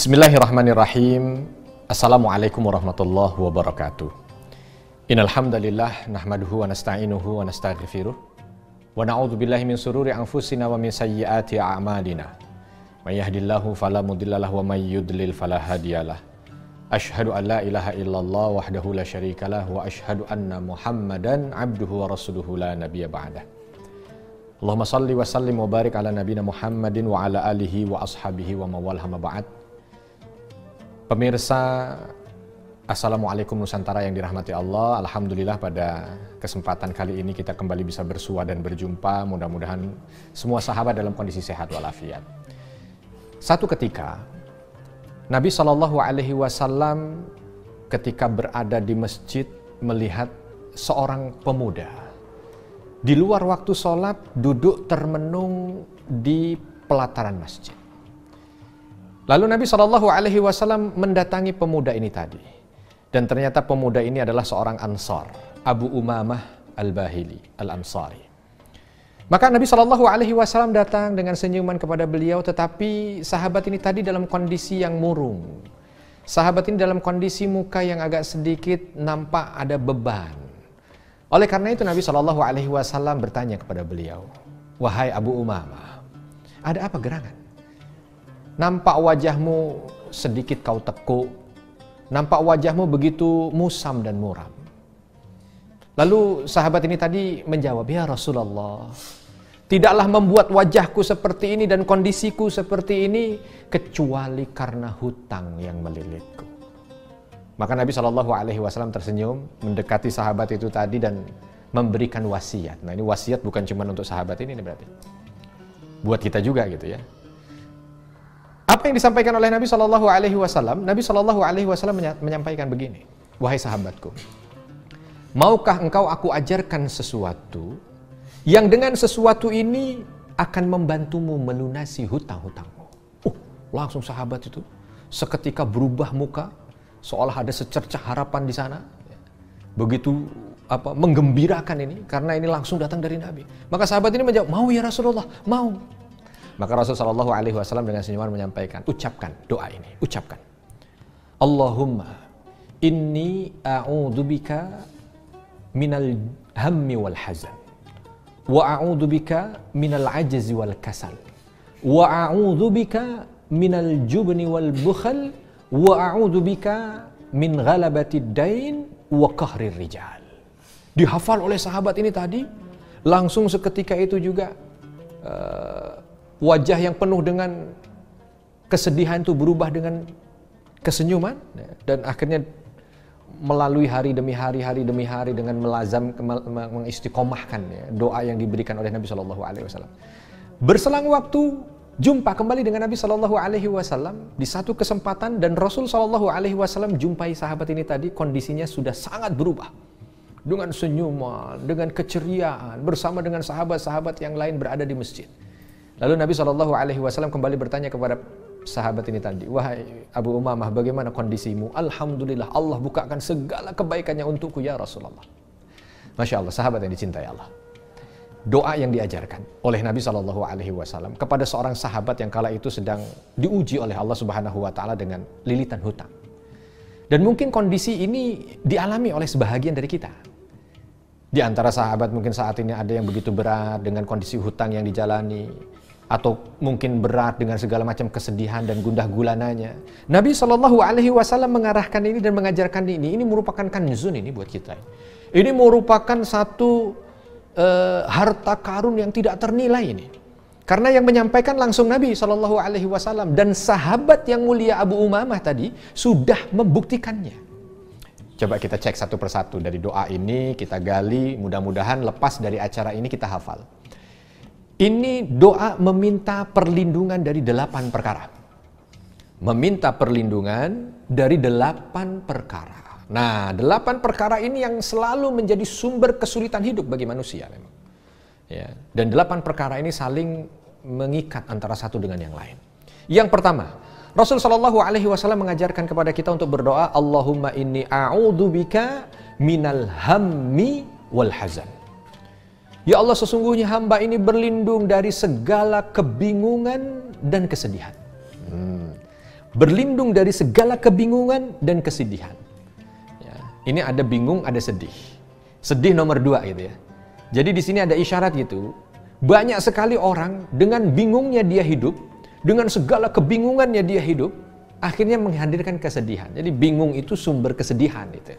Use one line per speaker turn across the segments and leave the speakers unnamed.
Bismillahirrahmanirrahim. Assalamualaikum warahmatullahi wabarakatuh. Innal hamdalillah nahmaduhu wa nasta'inuhu wa nastaghfiruh wa na'udzu billahi min sururi anfusina wa min sayyiati a'malina. May yahdihillahu fala mudhillalah wa may yudlil fala hadiyalah. Asyhadu an la ilaha illallah wahdahu la syarikalah wa asyhadu anna Muhammadan abduhu wa rasuluhu la nabiyya ba'dah. Allahumma salli wa sallim wa barik ala nabiyina Muhammadin wa ala alihi wa ashabihi wa mawalha ma ba'd. Pemirsa, Assalamualaikum Nusantara yang dirahmati Allah. Alhamdulillah pada kesempatan kali ini kita kembali bisa bersua dan berjumpa. Mudah-mudahan semua sahabat dalam kondisi sehat walafiat. Satu ketika Nabi SAW ketika berada di masjid melihat seorang pemuda di luar waktu sholat duduk termenung di pelataran masjid. Lalu Nabi SAW mendatangi pemuda ini tadi. Dan ternyata pemuda ini adalah seorang Ansar, Abu Umamah Al-Bahili, Al-Ansari. Maka Nabi SAW datang dengan senyuman kepada beliau, tetapi sahabat ini tadi dalam kondisi yang murung. Sahabat ini dalam kondisi muka yang agak sedikit nampak ada beban. Oleh karena itu Nabi SAW bertanya kepada beliau, "Wahai Abu Umamah, ada apa gerangan? Nampak wajahmu sedikit kau tekuk, nampak wajahmu begitu musam dan muram." Lalu sahabat ini tadi menjawab, "Ya Rasulullah, tidaklah membuat wajahku seperti ini dan kondisiku seperti ini kecuali karena hutang yang melilitku." Maka Nabi SAW tersenyum, mendekati sahabat itu tadi dan memberikan wasiat. Nah, ini wasiat bukan cuma untuk sahabat ini berarti, buat kita juga gitu ya. Apa yang disampaikan oleh Nabi SAW? Nabi SAW menyampaikan begini, "Wahai sahabatku, maukah engkau aku ajarkan sesuatu yang dengan sesuatu ini akan membantumu melunasi hutang-hutangmu?" Langsung sahabat itu seketika berubah muka, seolah ada secercah harapan di sana. Begitu menggembirakan ini, karena ini langsung datang dari Nabi. Maka sahabat ini menjawab, "Mau ya Rasulullah, mau." Maka Rasulullah SAW dengan senyuman menyampaikan, ucapkan doa ini, ucapkan, "Allahumma inni a'udzubika minal hammi wal hazan, wa a'udzubika minal ajzi wal kasal, wa a'udzubika minal jubni wal bukhal, wa a'udzubika min ghalabatid dain wa qahrir rijal." Dihafal oleh sahabat ini tadi, langsung seketika itu juga wajah yang penuh dengan kesedihan itu berubah dengan kesenyuman, dan akhirnya melalui hari demi hari dengan melazam mengistiqomahkan doa yang diberikan oleh Nabi SAW. Berselang waktu, jumpa kembali dengan Nabi SAW di satu kesempatan, dan Rasul SAW jumpai sahabat ini tadi, kondisinya sudah sangat berubah dengan senyuman, dengan keceriaan bersama dengan sahabat-sahabat yang lain berada di masjid. Lalu Nabi SAW kembali bertanya kepada sahabat ini tadi, "Wahai Abu Umamah, bagaimana kondisimu?" "Alhamdulillah, Allah bukakan segala kebaikannya untukku ya Rasulullah." Masya Allah, sahabat yang dicintai Allah. Doa yang diajarkan oleh Nabi SAW kepada seorang sahabat yang kala itu sedang diuji oleh Allah Subhanahu Wa Taala dengan lilitan hutang. Dan mungkin kondisi ini dialami oleh sebahagian dari kita. Di antara sahabat mungkin saat ini ada yang begitu berat dengan kondisi hutang yang dijalani, atau mungkin berat dengan segala macam kesedihan dan gundah gulananya. Nabi SAW mengarahkan ini dan mengajarkan ini merupakan kanzun ini buat kita. Ini merupakan satu harta karun yang tidak ternilai ini. Karena yang menyampaikan langsung Nabi SAW, dan sahabat yang mulia Abu Umamah tadi sudah membuktikannya. Coba kita cek satu persatu dari doa ini, kita gali, mudah-mudahan lepas dari acara ini kita hafal. Ini doa meminta perlindungan dari 8 perkara. Meminta perlindungan dari 8 perkara. Nah, 8 perkara ini yang selalu menjadi sumber kesulitan hidup bagi manusia memang. Ya, dan 8 perkara ini saling mengikat antara satu dengan yang lain. Yang pertama, Rasul SAW mengajarkan kepada kita untuk berdoa, "Allahumma inni a'udzubika minal hammi wal hazan." Ya Allah, sesungguhnya hamba ini berlindung dari segala kebingungan dan kesedihan. berlindung dari segala kebingungan dan kesedihan. Ya, ini ada bingung, ada sedih. Sedih nomor 2 gitu ya. Jadi di sini ada isyarat gitu. Banyak sekali orang dengan bingungnya dia hidup, dengan segala kebingungannya dia hidup, akhirnya menghadirkan kesedihan. Jadi bingung itu sumber kesedihan itu.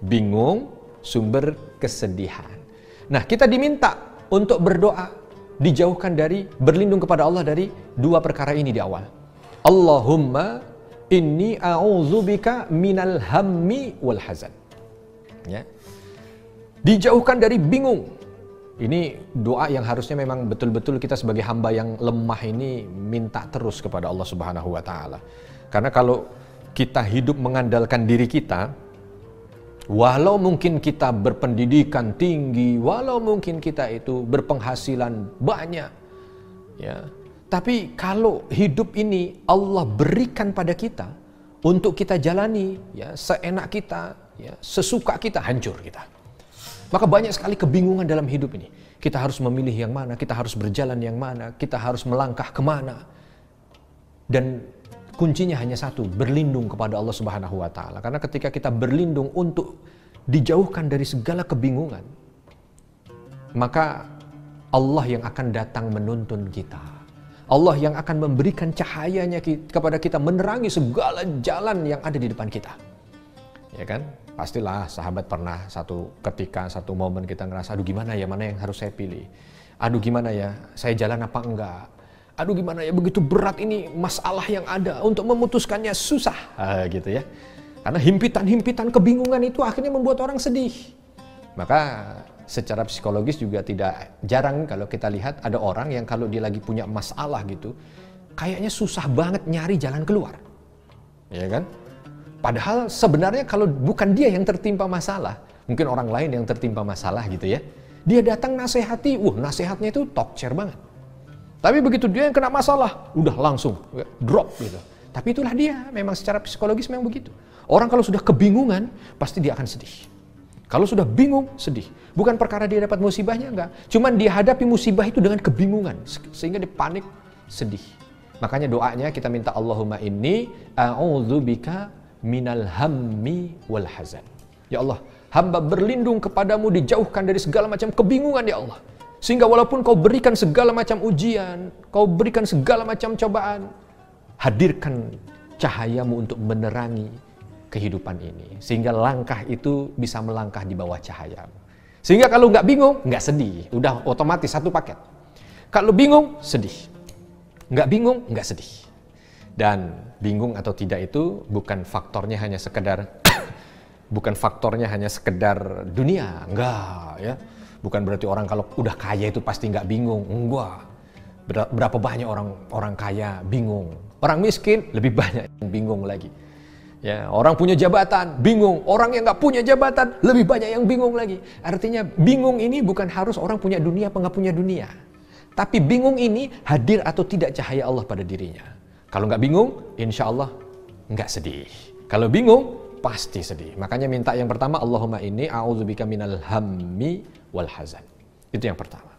Bingung sumber kesedihan. Nah, kita diminta untuk berdoa dijauhkan dari, berlindung kepada Allah dari 2 perkara ini di awal. Allahumma inni a'udzubika minal hammi wal hazan. Ya. Dijauhkan dari bingung. Ini doa yang harusnya memang betul-betul kita sebagai hamba yang lemah ini minta terus kepada Allah Subhanahu wa taala. Karena kalau kita hidup mengandalkan diri kita, walau mungkin kita berpendidikan tinggi, walau mungkin kita itu berpenghasilan banyak, ya, tapi kalau hidup ini Allah berikan pada kita untuk kita jalani, ya, seenak kita, ya, sesuka kita, hancur kita. Maka banyak sekali kebingungan dalam hidup ini. Kita harus memilih yang mana, kita harus berjalan yang mana, kita harus melangkah kemana. Dan kuncinya hanya satu, berlindung kepada Allah Subhanahu wa taala. Karena ketika kita berlindung untuk dijauhkan dari segala kebingungan, maka Allah yang akan datang menuntun kita. Allah yang akan memberikan cahayanya kepada kita, menerangi segala jalan yang ada di depan kita. Ya kan? Pastilah sahabat pernah satu ketika, satu momen kita ngerasa, aduh gimana ya, mana yang harus saya pilih? Aduh gimana ya, saya jalan apa enggak? Aduh gimana ya, begitu berat ini masalah yang ada, untuk memutuskannya susah, gitu ya. Karena himpitan-himpitan kebingungan itu akhirnya membuat orang sedih. Maka secara psikologis juga tidak jarang kalau kita lihat ada orang yang kalau dia lagi punya masalah gitu, kayaknya susah banget nyari jalan keluar. Ya kan? Padahal sebenarnya kalau bukan dia yang tertimpa masalah, mungkin orang lain yang tertimpa masalah gitu ya. Dia datang nasihati, nasihatnya itu talk share banget. Tapi begitu dia yang kena masalah, udah langsung drop gitu. Tapi itulah dia, memang secara psikologis memang begitu. Orang kalau sudah kebingungan, pasti dia akan sedih. Kalau sudah bingung, sedih. Bukan perkara dia dapat musibahnya, enggak. Cuman dia hadapi musibah itu dengan kebingungan, sehingga dia panik, sedih. Makanya doanya kita minta Allahumma inni a'udzubika minal hammi wal hazan. Ya Allah, hamba berlindung kepadamu dijauhkan dari segala macam kebingungan ya Allah. Sehingga walaupun kau berikan segala macam ujian, kau berikan segala macam cobaan, hadirkan cahayamu untuk menerangi kehidupan ini. Sehingga langkah itu bisa melangkah di bawah cahayamu. Sehingga kalau nggak bingung, nggak sedih. Udah otomatis satu paket. Kalau bingung, sedih. Nggak bingung, nggak sedih. Dan bingung atau tidak itu bukan faktornya hanya sekedar dunia, enggak ya. Bukan berarti orang kalau udah kaya itu pasti nggak bingung, enggak. Berapa banyak orang kaya bingung, orang miskin lebih banyak yang bingung lagi. Ya, orang punya jabatan bingung, orang yang nggak punya jabatan lebih banyak yang bingung lagi. Artinya bingung ini bukan harus orang punya dunia apa nggak punya dunia, tapi bingung ini hadir atau tidak cahaya Allah pada dirinya. Kalau nggak bingung, insya Allah nggak sedih. Kalau bingung, pasti sedih. Makanya minta yang pertama, Allahumma inni a'udzubika minal hammi wal hazan. Itu yang pertama.